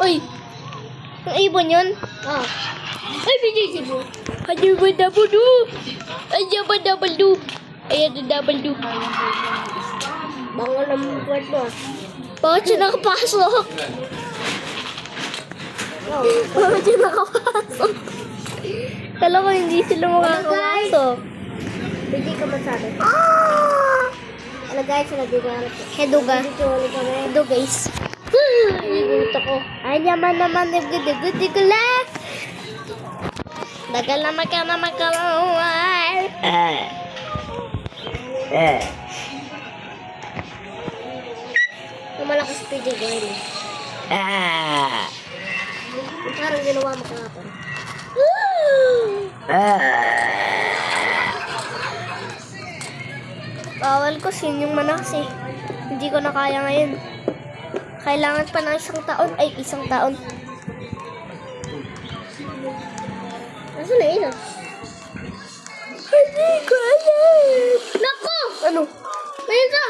Uy! Ang ibon yun? Oh. Ay, binisi mo. Ano ba double do? Ano ba double do? Ayan ang double do. Bango ng buwan mo. Bakit siya nakapasok? Oh. Bakit siya nakapasok? Kala ko hindi sila makakapasok. Hindi ka masabi. Ah! Ano guys, nagbigarap. Hello guys. Dito ulit kami. Hello guys. Nagbigarap ako. Ay naman nagdi ko lang. Dagal naman ka na magkalawal. Yung malakas PJ gawin. Yung parang ginawa mo kahapon. Bawal ko yung malakas eh. Hindi ko na kaya ngayon. Kailangan pa ng isang taon. Ay, isang taon. Nasaan na yun? Hindi ko alam. Nako! Ano? Ayun ka!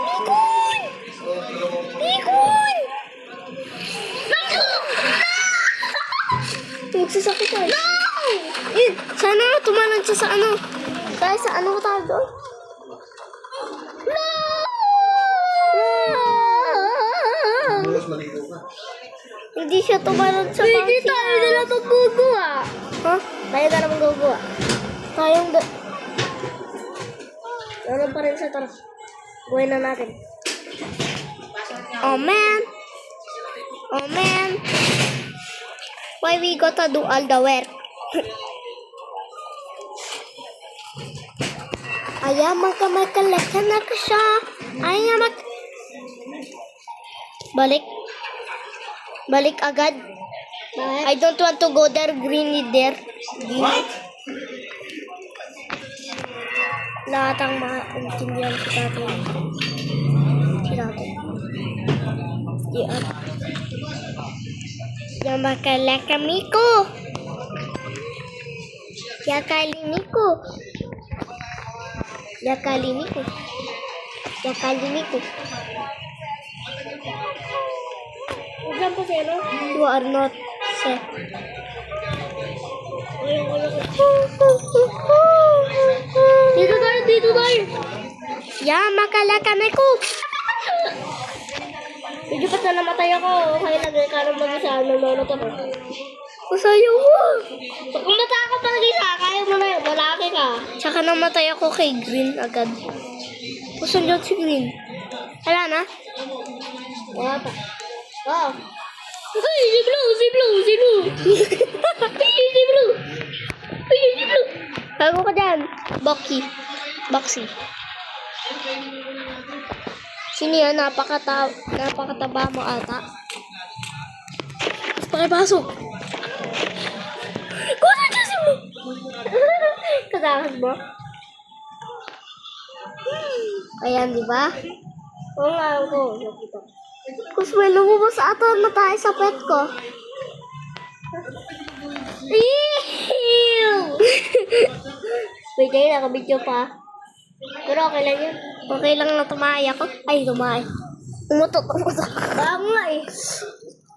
Nikon! Nikon! Nako! Nagsasakit tayo. No! Eh, sana tumalan siya sa ano. Dahil sa ano ko tayo doon? No! Hindi siya tumalon sa Hindi bouncy tayo house. nila magguguha. Ha? Tayo ka naman guguha. Tayong Naroon pa rin sa tara. Buhay na natin. Oh man. Oh man. Why we gotta do all the work? Ayaman ka magkalaka na ka siya. Ayaman ka. Balik. Balik agad. I don't want to go there. Green is there. Green. Lahat ang maintindihan ko natin. Yan. Yang makalaka Miko. Ya kali Miko. Ya kali Miko. Ya kali Miko. Diyan pa siya, no? You are not safe. Ayun, ayun. Dito tayo. Ya makalaka Miko. Medyo ba't na namatay ako? Kaya lagay ka ng mag-isa. Nalolot ako. Masayo ko. Pag kumata ako pa mag-isa, kaya mo na yun. Malaki ka. Tsaka namatay ako kay Green agad. Gusto niyo si Green? Wala na? Wala pa. Wow. Ay, si Blue, si Blue, si Blue. Ay, si Blue. Ay, si Blue. Bago ka dyan. Boxy. Sino yan? Napakataba mo ata. Pakipasok. Kuha dyan si mo. Kasama mo? Ayan, di ba? Oo nga ako. Nakita. Kuswelo mo ba sa ato na tayo sa pet ko? Ew! Wait, ayun, nakabidyo pa. Pero okay lang yun. Okay lang na tumay ako. Ay, tumay. Umutot. Baka nga eh.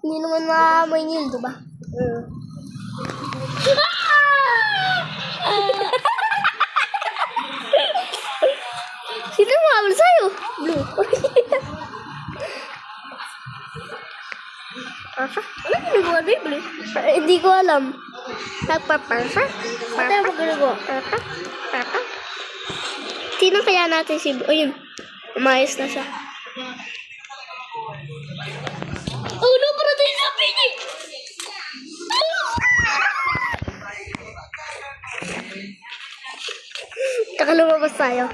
Hindi naman maamoy niyo, di ba? Sino mawawala sa'yo? Blue. Parsa? Ano ginagawa ni Blue? Hindi ko alam. Nagpaparsa? Ano tayo mo ginagawa? Parsa? Sino kaya natin si... Ayun. Umayos na siya. Oh no, parating sa pigi! Tsaka lumabas tayo.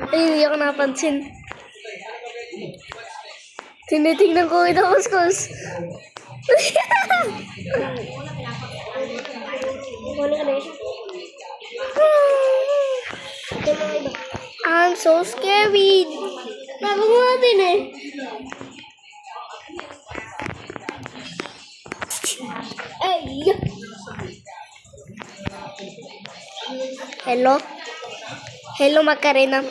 Ay, hindi ako napansin. Tinitingnan ko ito, kuskus. Wala ka na isa. Ito mga iba. I'm so scared. Sabi mo natin eh. Ay! Hello? Hello, Macarena.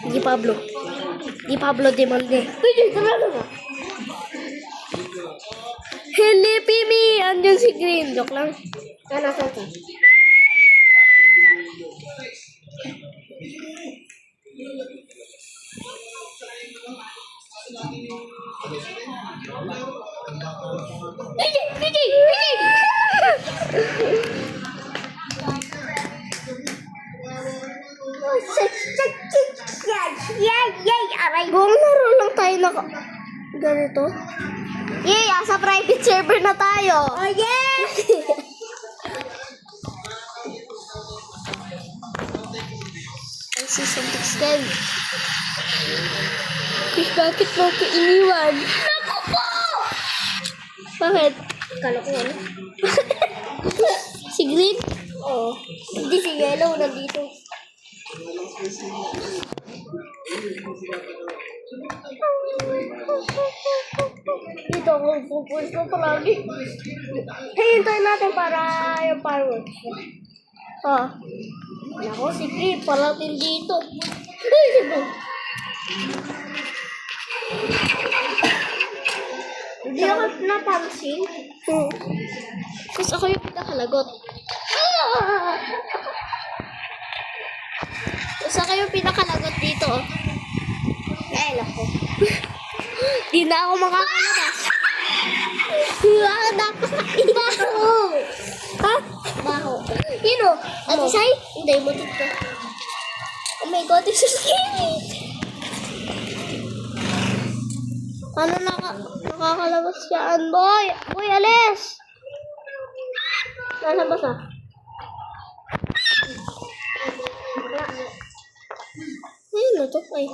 Hindi, Pablo. Di Pablo de Monde. Pwede, talaga ba? Helipy me! Andyan si Green. Joke lang. Nasaan ka? Aray. Buong laro lang tayo na ganito. Yay! Asa private server na tayo. Oh, yeah! Ang season 6 din. Chris, bakit mo ko iniwan? Naku po! Bakit? Kala ko ano? Si Green? Oo. Hindi si Yellow nandito. Dito ako pupunta palagi. Hintayin natin para yung fireworks. Oh. Naku, si Green parating dito. Ay, diba? Hindi ako napansin. Kasi ako yung pinakalagot. Kasi ako yung pinakalagot dito. Ay, naku. Di na ako makakalabas. Dapat baho. Ha? Baho. Yun o. At Ano? isay? Hindi, mutot ka. Oh my God, it's so scary. Paano nakakalabas yan, boy? Boy, alis! Nasa basa? Ayun na to. Ay.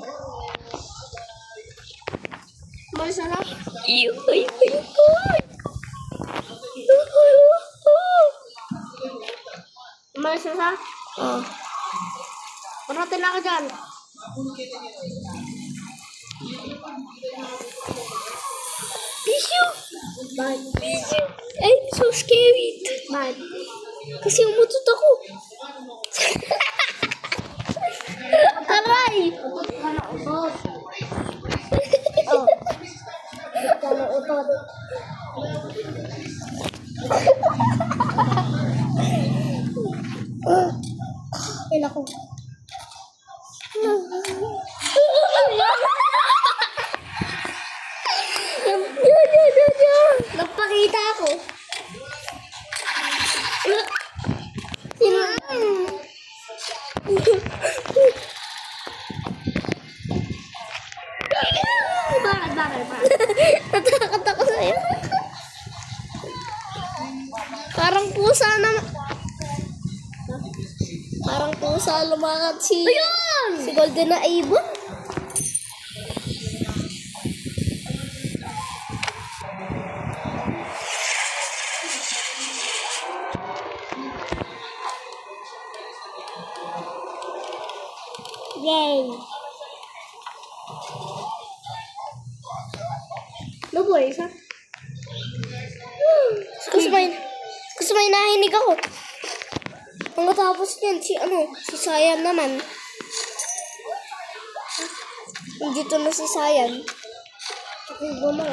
Malis na lang. Ay. Malis na sa? Oh. Parating na ka dyan. Bisyo! Bakit? Bisyo! Ay, so scary. Bakit? Kasi umutot ako. Aray! Utot ka na utot. Oh. Utot ka na utot. Ay, naku. Nagpakita ako. Bakit? Natakot ako sa'yo. Parang pusa na... Parang pusa lumakad si... Ayun! Si Golden na Avon. Yay! Nabuhay isa? Gusto may nahinig ako. Ang matapos niyan, si Sayan naman. Dito na si Sayan. Ay, gumaw.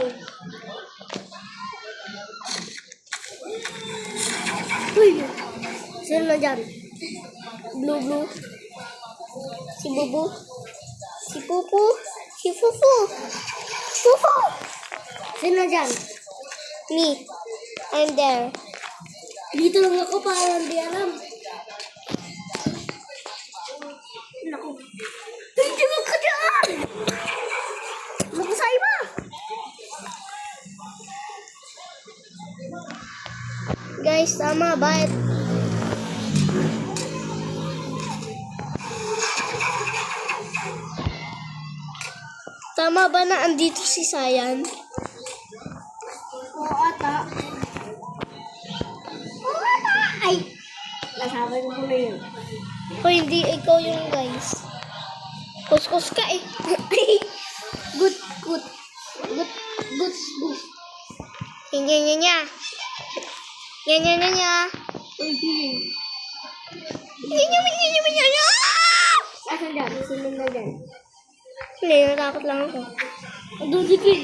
Uy! Sino na dyan? Blue. Si Bubu. Si Pupu. Si Fufu. Fufu! Sino na dyan? Me. I'm there. Dito lang ako para hindi alam. Naku. Hindi mo ka dyan! Magusay ba? Guys, tama ba? Tama ba na andito si Sayan? Oo, ata. Oo, ata! Ay! Nasabi ko na yun. O hindi, ikaw yung guys. Kuskus ka eh. Good. Nya. Asan dyan? Sino na dyan? Hindi, natakot lang ako. Andun si Green.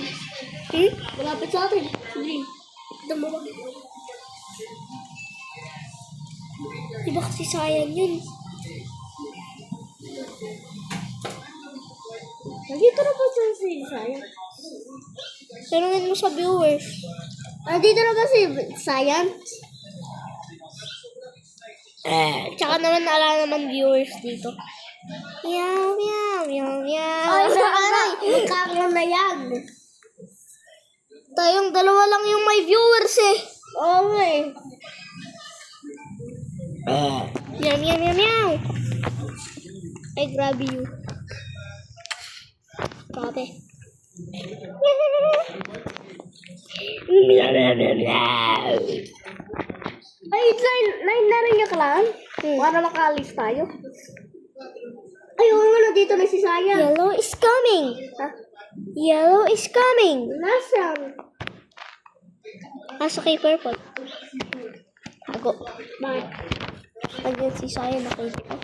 Hmm? Malapit sa atin. Si Green. Ito mo ba? Di ba kasi sayang yun? Nandito na ba sa si Sayan? Tanungin mo sa viewers. Nandito na ba si Sayan? Tsaka naman ala naman viewers dito. Meow, meow, meow, meow. Ay, magkakaroon na yan. Tayong dalawa lang yung may viewers eh. Oo nga eh. Meow, meow, meow, meow. Ay, grabe you. Grabe. Ay, nine na rin yung kailangan. Para makalis tayo. Ay, oo nga, nandito na si Sayan. Yellow is coming. Ha? Yellow is coming. Nasaan? Nasa kay purple. Hago. Bakit? Pagyan si Saya nakita ko.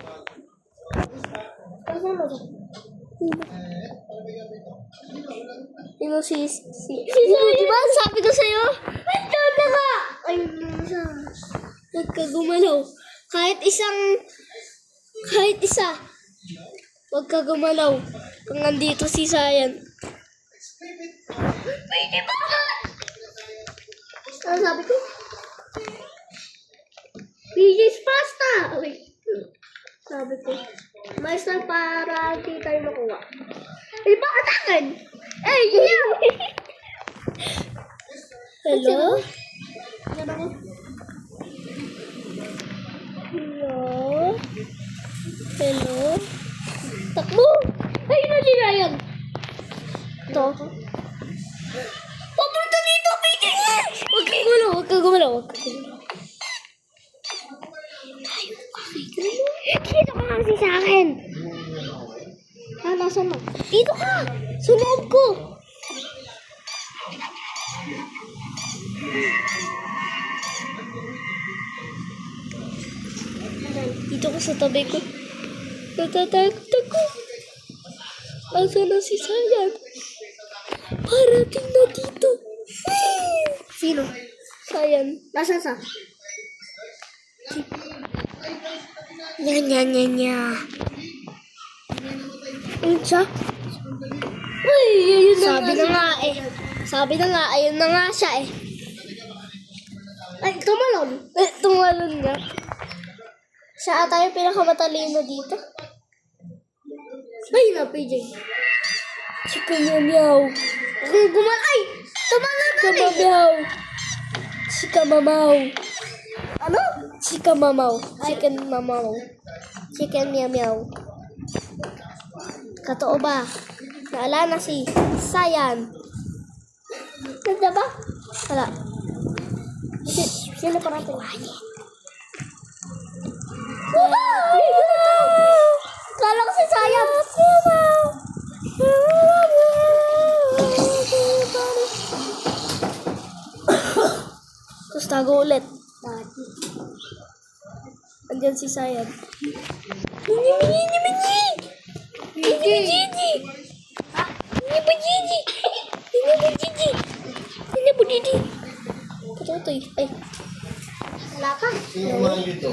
Nasaan ba? Ino si Saya. diba? Sabi ko sa'yo. Ito na nga! Ay, nasa. Huwag ka gumalaw. Kahit isa. Huwag ka gumalaw. Kung nandito si Sayan. Pwede ba? Ano sabi ko? PJ's pasta! Okay. Sabi ko. May style para di tayo makuha. Eh, bakit akin? Eh, yeah! Hello? Yan ako. Hello? Hello? Takbo! Ay, na si Ryan. Ito. Papunta dito, PJ! Huwag ka gumalaw. Huwag ka gumalaw. Dito ka kasi sa akin. Ah, nasa mo? Dito ka! Sa loob ko! Dito ko sa tabi ko. Natatakot ako. Asa na si Sayan? Parating na dito. Sino? Sayan. Nasaan sa? Nya. Ayun siya. Uy, yun Sabi na nga eh. Sabi na nga, ayun na nga siya eh. Ay, tumalon. Tumalon nga. Siya ata yung pinakamatalino dito. Ay, na, PJ. Chika meow. Ay, tumalon na eh. Meow. Chika mamaw. Ano? Chika mamaw. Chicken mamaw. Chicken meow. Katoo ba? Naala na si Sayan. Ganda ba? Wala. Sino pa natin? Kala ko si Sayang. Tapos tago ulit. Andyan si Sayan. Patutoy. Ay. Wala ka. Sino naman dito?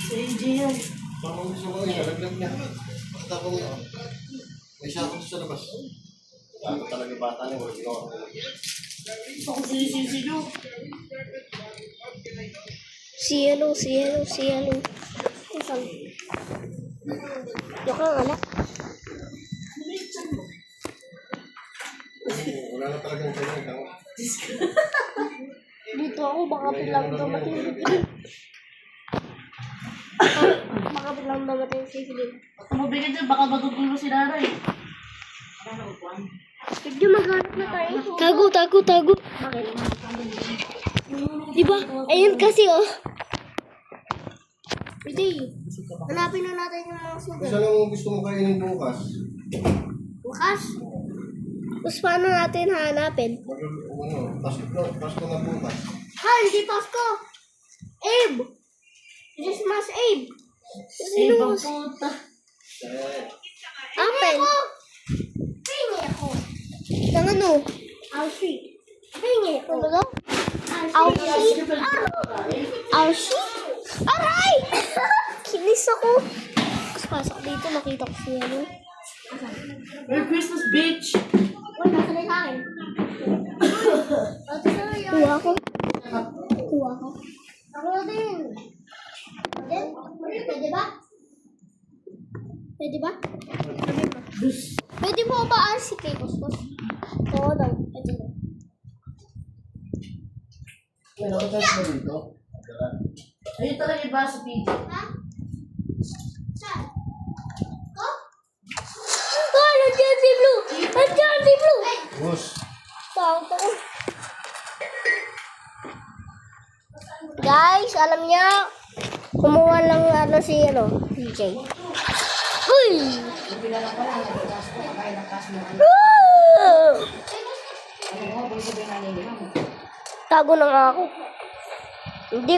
Si AJ yan. Parang gusto ko niya, nalaglag niya. Basta ko niya. May siya ako sa labas. Ano talaga bata niya, wala ginawa ko. Ako sinisisi niyo. Si Yellow. Isang. Yung kang anak. Wala na talagang kailangan. Dito ako, baka biglang dumating si Glenn. Baka biglang dumating si Glenn. Mabigat dyan, baka magugulo si Nara eh. Medyo maghanap na tayo. Tago. Diba? Ayun kasi oh. Hindi. Hanapin na natin yung mga sugar. Saan ang gusto mo kainin bukas? Bukas. Tapos paano natin hanapin? Pasko na bukas. Ha, hindi Pasko. Abe. Christmas Abe. Sino? Puta. Apple. Hingi ako. Ng ano? Alfie. Hingi ako. Ano daw? Alfie. Archie? Aray! Kinis ako. Tapos pasok dito, nakita ko siya. Ano? Merry Christmas, bitch! Uy, nasa na sa akin. Ate, sa'yo yun. Kuha ko. Kuha ko. Ako na din. Din? Pwede ba? Pwede ba? Pwede mo ba Archie kay Kuskus? Oo daw. Pwede daw. May nakatouch mo dito? Ayun talaga yung baso, PJ. Ha? Saan? Ko? Ah, nandiyan si Blue! Nandiyan si Blue! Bus. Takot ako. Guys, alam niya, kumuha lang ano si PJ. Uy! Ah! Tago na nga ako. Hindi,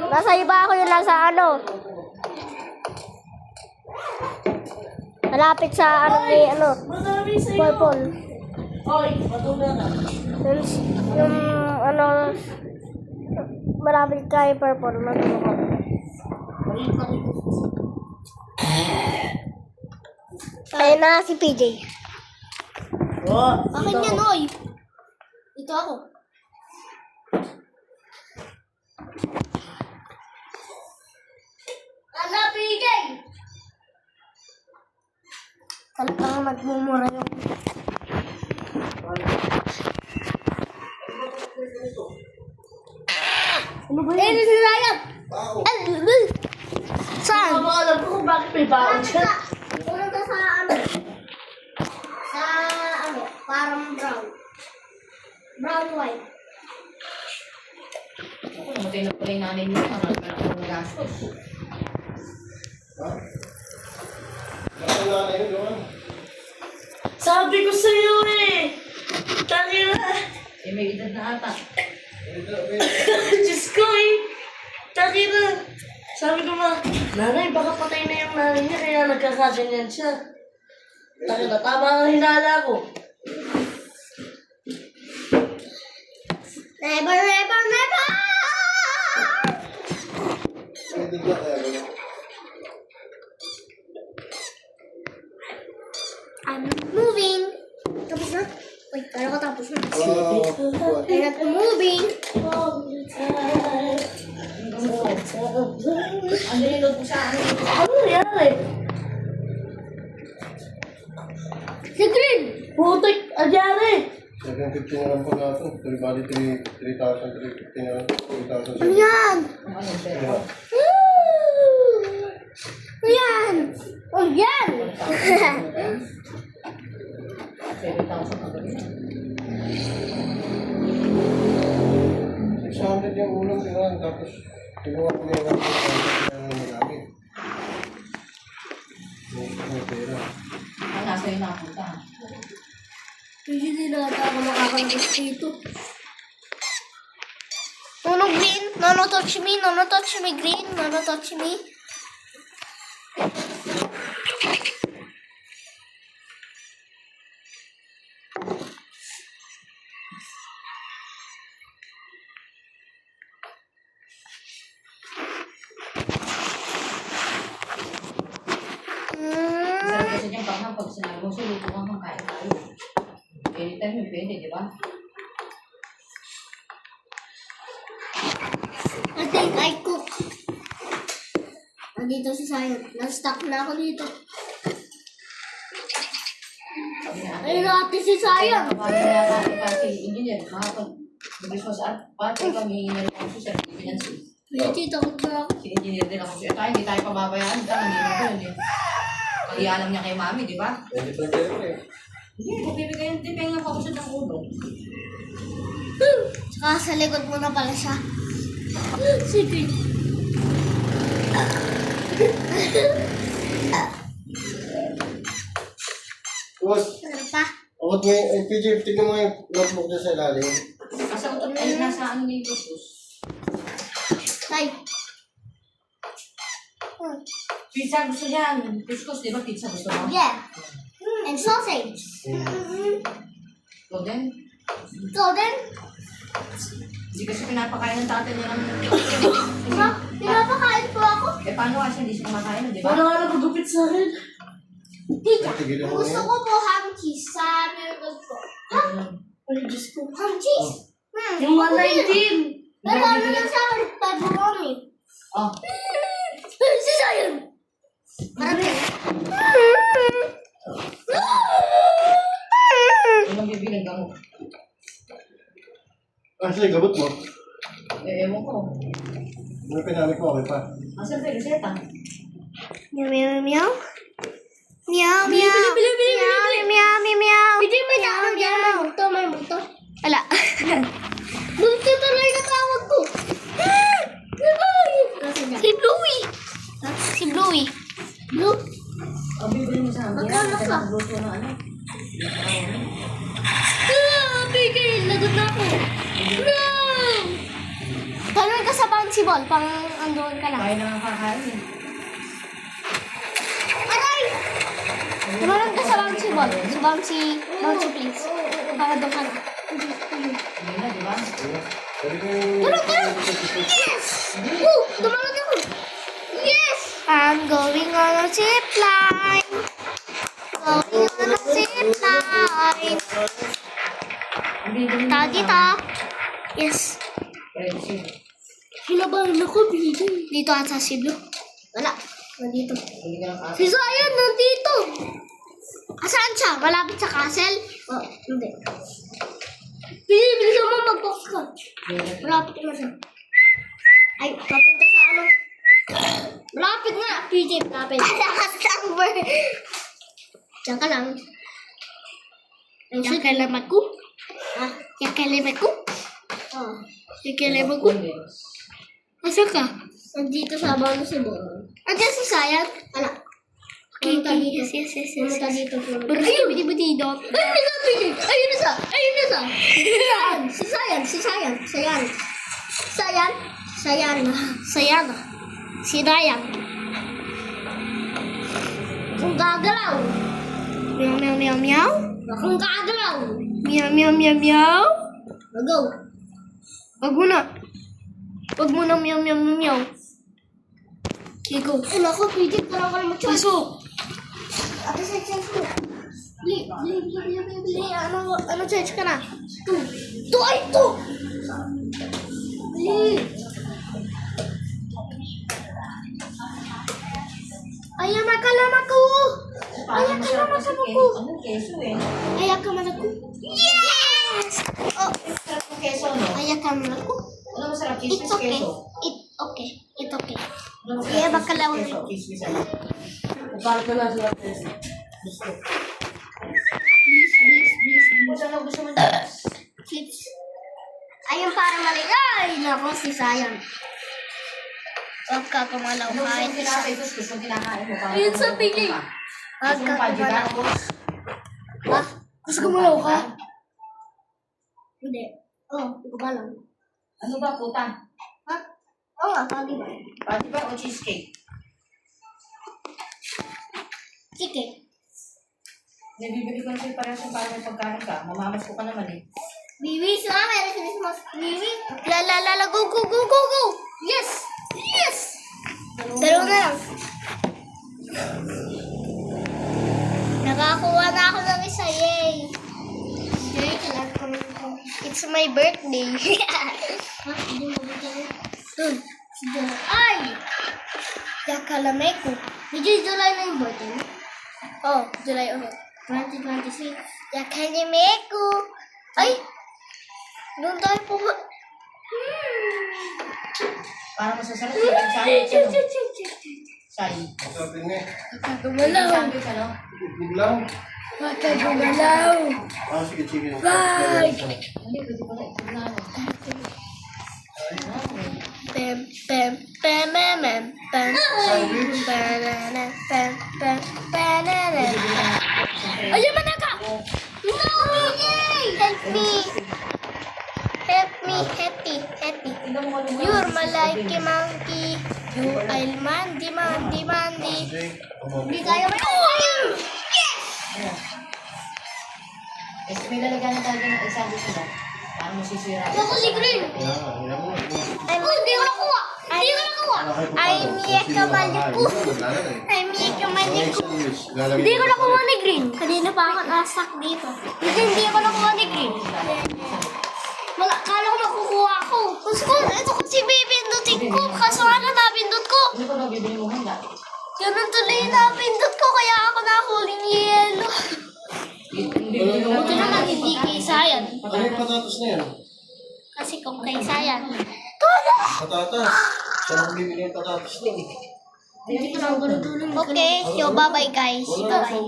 nasa iba ako yung nasa ano. Malapit sa Madami sa'yo! purple. Oy, matuloy na. Yung malapit kay purple. Matulog ako. Ayun na si PJ. Oh, Akin yan, oy. Dito ako. Ala, PJ! Talagang magmumura yung... Ano ba Eh, nasa sayap! Tao. Saan? Ano ba alam ko kung bakit may baon siya? Unang ka sa ano? Sa ano? Parang brown. Brown white. Ako, namatay na pala yung nanay niya. Marami pa na ako nagastos. Ha? Bakit na yun, Johan? Sabi ko sa'yo eh! Tangina! Eh, may edad na ata. Diyos ko eh! Tangina! Sabi ko nga, nanay, baka patay na yung nanay niya kaya nagkakaganyan siya. Tangina, tama ang hinala ko. Never, never, never! May bigla kaya gano'n. I'm moving. Tapos na? Wait, kala ko tapos na. Buwan. I'm not moving. Ang nililog ko sa akin. Ano nangyari? Si Green! Putik, nangyari! 750 na lang po natin. Pero bali 3,000, 350 na lang. 3,000. Ano yan? Ang ano, pero. Ano yan? Oh, yan! 7,000 ang gawin. 600 yung ulam nila. Tapos, kinuha ko na yung nagamit. May pera. Ang nasa yung napunta. Hindi nila ata ako makakalabas dito. Nono green, nono touch me green, nono touch me. Sarap kasi dyan pag sinabi mo, suluto ka kung kaya tayo. Anytime yung pwede, di ba? I think I cook. Nandito si Sayon. Na-stuck na ako dito. Sabi niya, Ayun na ate si Sayon. Kapag niya kasi engineer, kahapon, nagis mo sa pati kami engineer ko si Sir Pinansi. Hindi, takot na ako. Si engineer din ako siya. Tayo, hindi tayo pababayaan. Tama, hindi mo ko yun eh. Pag-ialam niya kay mami, di ba? Pwede pa kayo eh. Hindi, bibigay yung tipeng ng pakusod ng ulo. Tsaka sa likod mo na pala siya. Sige. Boss, Ano pa? abot mo yung PJ, tignan mo yung notebook dyan sa ilalim. Kasi ang ay nasa ano ni Jesus. Tay. Pizza gusto niya. Kuskus, di ba pizza gusto mo? Yeah. And sausage. So then, So then, hindi kasi pinapakain ng tatay niya ng... pinapakain po ako. Eh, paano kasi hindi siya kumakain, di ba? Paano ka na magupit sa akin? Tita, Tigilan mo gusto yan. ko po ham cheese sa meron ko. Ha? Ay, Diyos ko. Ham cheese? Yung 119. Pero ano lang sa akin? Pepperoni. Oh, Si Zion! Marami. anong bibiling ka mo? Kasi gabot mo. Eh, ewan ko. Ano pinamit mo? Okay pa. Asan ba yung reseta? Meow, meow, meow. Meow, meow. Meow, meow, meow. Hindi may tawag yan. May multo, may multo. Wala. Multo tuloy na tawag ko. Si Bluey. Si Bluey. Blue? Oh, bibili mo sa amin. Magkano ka? Nagluto ng ano? Bigay. Lagot na ako. No! Talon ka sa bouncy ball. Pang andoon ka lang. Kaya na nga kakain eh. Aray! Tumalon ka sa bouncy ball. Sa bouncy please. Para doon ka na. Hindi na, di ba? Pwede ko... Yes! Woo! Tumalon ako. Yes! I'm going on a zip line. Going on a zip line. Bibili mo Ta na. dito. Yes. Friendship. Hinabahan ako, Bigay. Dito ata si Blue. Wala. Nandito. Hindi ka lang kakain. Si Zion, nandito. Asaan siya? Malapit sa castle? Oh, hindi. Bilisan mo mag-box ka. Malapit na siya. Ay, papunta sa ano? Malapit na. PJ, malapit. Nakastamber. Diyan ka lang. Diyan ka lang ako. Ah, diyan ka lang ako. Oh, diyan ka lang ako. Asa ka? Nandito sa balo si Bon. Andiyan si Sayat? Wala. Okay, yes. Pumunta dito. Ayun, bidi-bidi dot. Ayun na sa! Ayun na sa! Ayun na sa! Si Sayan! Si Sayan! Sayan! Sayan! Sayan! Sayan! Si Dayan! Kung gagalaw! Meow, meow, meow, meow! Kung gagalaw! Meow, meow, meow, meow! Go! Wag mo na! Wag mo na meow, meow, meow, meow! Okay, go! Ano ako, pwede ka lang ka naman pasok! Ate, change mo. Bili. Ano change ka na? 2. 2 ay 2! Bili. Ayaw makalam ako. Ayaw kalam ako. Ano keso eh? Ayaw ka man ako. Yes! Oh, Sarap ng keso, no? ayaw ka man ako. Ano masarap? Cheese It's with okay. keso? It's okay. It's okay. Ano masarap? Kaya bakalaw. Keso, cheese with ano? Parang ka na sa atin. Kung saan ako gusto mo dyan? Chips. Ayun para mali. Ay, nako si Sayan. Huwag ka kumalaw Ano gusto kahit mong isa. kinakain? Gusto mong kinakain mo? Para Ayun sa gusto pili. ka. Huwag Gusto ka mong pajiba? kumalaw. Ha? Gusto ko malaw ka? Hindi. Oh, kumalaw. Ano ba, puta? Ha? Oo nga, pagi ba? Pajiba o cheesecake? Sige. Nabibili ko na sa'yo parang siyang parang may pagkain ka. Mamamas ko ka naman eh. Bibi, sama meron si Miss Mas. Bibi. La, go, go, go, go, go. Yes! Yes! Dalawa na lang. Nakakuha na ako ng isa, yay! Yay, kailangan ko rin ito. It's my birthday. Ha? Hindi mo ba tayo? Dun. Si July. Ay! Yakalamay ko. Medyo July na yung birthday mo? Oh, July ulit. 2026. Yakalamay ko. Ay! Doon tayo po. Parang masasarap yung sandwich, ano? Say. Sabi nga, Gumalaw. Sandwich, ano? biglang. Huwag ka gumalaw. Ah, sige, sige. Bye! Hindi, pwede pala ito na. Pem, pem, pem, pem, pem, pem. Banana, pem, pem, banana. Ayun, manaka! No! Help me! Help me, happy, happy. Tingnan mo ano ba? You're my like monkey. I'll mandi. Jake, Hindi kaya mo yun. Yes! Eh, may lalagyan na talaga ng isang dito ba? Paano mo sisira? Ako si Green. Hindi ko nakuha. Ay, miyak ka malipo. Hindi ko nakuha ni Green. Kanina pa ako nasak dito. Hindi ko nakuha ni Green. Kala ko makukuha ko. Gusto ko, ito kasi bibindutin ko. Kaso ano, napindot ko. Ano ba bibili mo handa? Ganun tuloy yung napindot ko, kaya ako nahuling yelo. Buti naman hindi kaysa yan. Ano yung patatas na yan? Kasi kung kaysa yan. Patatas. Siya lang bibili yung patatas niya. Okay, so bye-bye guys. Bye.